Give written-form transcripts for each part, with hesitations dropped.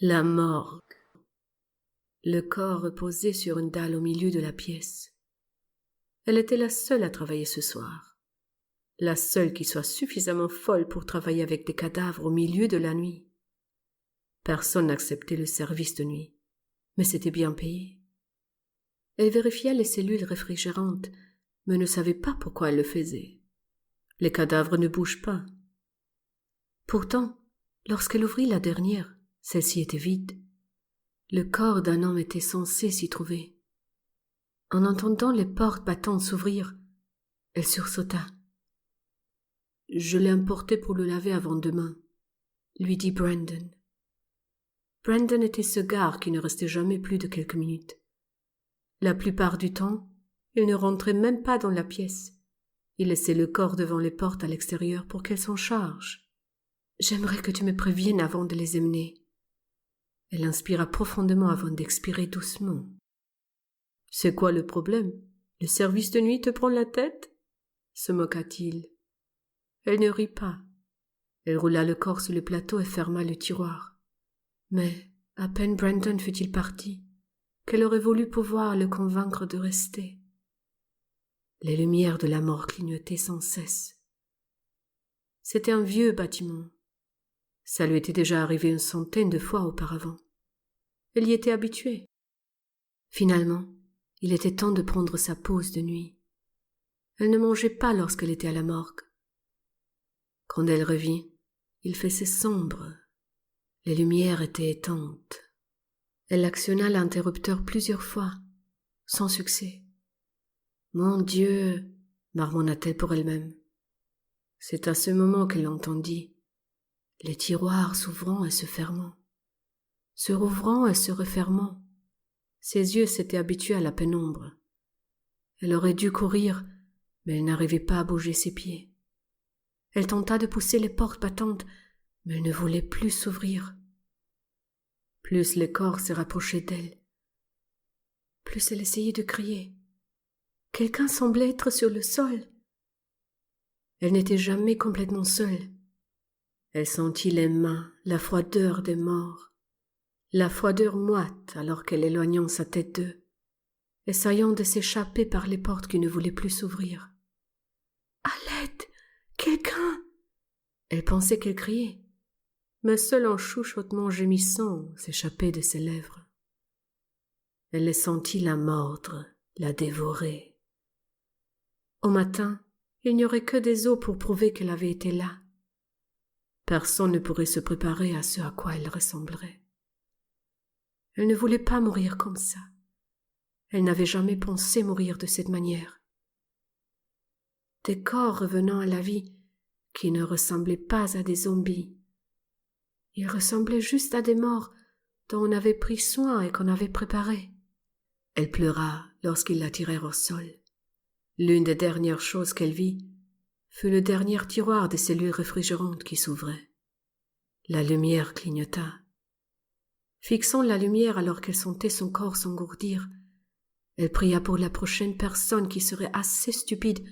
La morgue. Le corps reposait sur une dalle au milieu de la pièce. Elle était la seule à travailler ce soir. La seule qui soit suffisamment folle pour travailler avec des cadavres au milieu de la nuit. Personne n'acceptait le service de nuit, mais c'était bien payé. Elle vérifiait les cellules réfrigérantes, mais ne savait pas pourquoi elle le faisait. Les cadavres ne bougent pas. Pourtant, lorsqu'elle ouvrit la dernière, celle-ci était vide. Le corps d'un homme était censé s'y trouver. En entendant les portes battantes s'ouvrir, elle sursauta. « Je l'ai emporté pour le laver avant demain », lui dit Brandon. Brandon était ce gars qui ne restait jamais plus de quelques minutes. La plupart du temps, il ne rentrait même pas dans la pièce. Il laissait le corps devant les portes à l'extérieur pour qu'elle s'en charge. « J'aimerais que tu me préviennes avant de les emmener. » Elle inspira profondément avant d'expirer doucement. « C'est quoi le problème? Le service de nuit te prend la tête ?» se moqua-t-il. Elle ne rit pas. Elle roula le corps sur le plateau et ferma le tiroir. Mais à peine Brandon fut-il parti, qu'elle aurait voulu pouvoir le convaincre de rester. Les lumières de la mort clignotaient sans cesse. C'était un vieux bâtiment. Ça lui était déjà arrivé une centaine de fois auparavant. Elle y était habituée. Finalement, il était temps de prendre sa pause de nuit. Elle ne mangeait pas lorsqu'elle était à la morgue. Quand elle revint, il faisait sombre. Les lumières étaient éteintes. Elle actionna l'interrupteur plusieurs fois, sans succès. « Mon Dieu !» marmonna-t-elle pour elle-même. C'est à ce moment qu'elle entendit, les tiroirs s'ouvrant et se fermant, se rouvrant et se refermant. Ses yeux s'étaient habitués à la pénombre. Elle aurait dû courir, mais elle n'arrivait pas à bouger ses pieds. Elle tenta de pousser les portes battantes, mais elles ne voulaient plus s'ouvrir. Plus les corps se rapprochaient d'elle, plus elle essayait de crier. Quelqu'un semblait être sur le sol. Elle n'était jamais complètement seule. Elle sentit les mains, la froideur des morts, la froideur moite alors qu'elle éloignait sa tête d'eux, essayant de s'échapper par les portes qui ne voulaient plus s'ouvrir. « À l'aide! Quelqu'un !» Elle pensait qu'elle criait, mais seul un chuchotement gémissant s'échappait de ses lèvres. Elle les sentit la mordre, la dévorer. Au matin, il n'y aurait que des os pour prouver qu'elle avait été là. Personne ne pourrait se préparer à ce à quoi elle ressemblerait. Elle ne voulait pas mourir comme ça. Elle n'avait jamais pensé mourir de cette manière. Des corps revenant à la vie qui ne ressemblaient pas à des zombies. Ils ressemblaient juste à des morts dont on avait pris soin et qu'on avait préparé. Elle pleura lorsqu'ils la tirèrent au sol. L'une des dernières choses qu'elle vit fut le dernier tiroir des cellules réfrigérantes qui s'ouvrait. La lumière clignota. Fixant la lumière alors qu'elle sentait son corps s'engourdir, elle pria pour la prochaine personne qui serait assez stupide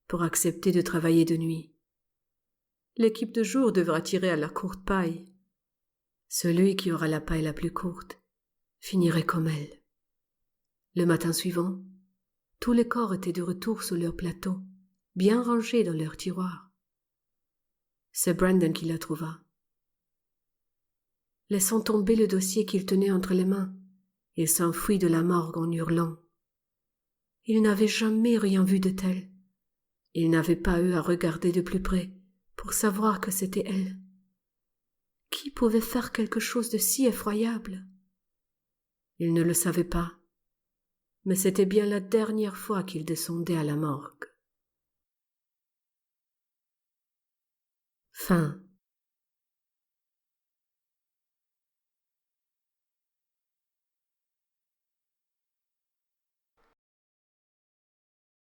pour accepter de travailler de nuit. L'équipe de jour devra tirer à la courte paille. Celui qui aura la paille la plus courte finirait comme elle. Le matin suivant, tous les corps étaient de retour sur leur plateau, bien rangés dans leurs tiroirs. C'est Brandon qui la trouva. Laissant tomber le dossier qu'il tenait entre les mains, il s'enfuit de la morgue en hurlant. Il n'avait jamais rien vu de tel. Il n'avait pas eu à regarder de plus près pour savoir que c'était elle. Qui pouvait faire quelque chose de si effroyable? Il ne le savait pas, mais c'était bien la dernière fois qu'il descendait à la morgue. Fin.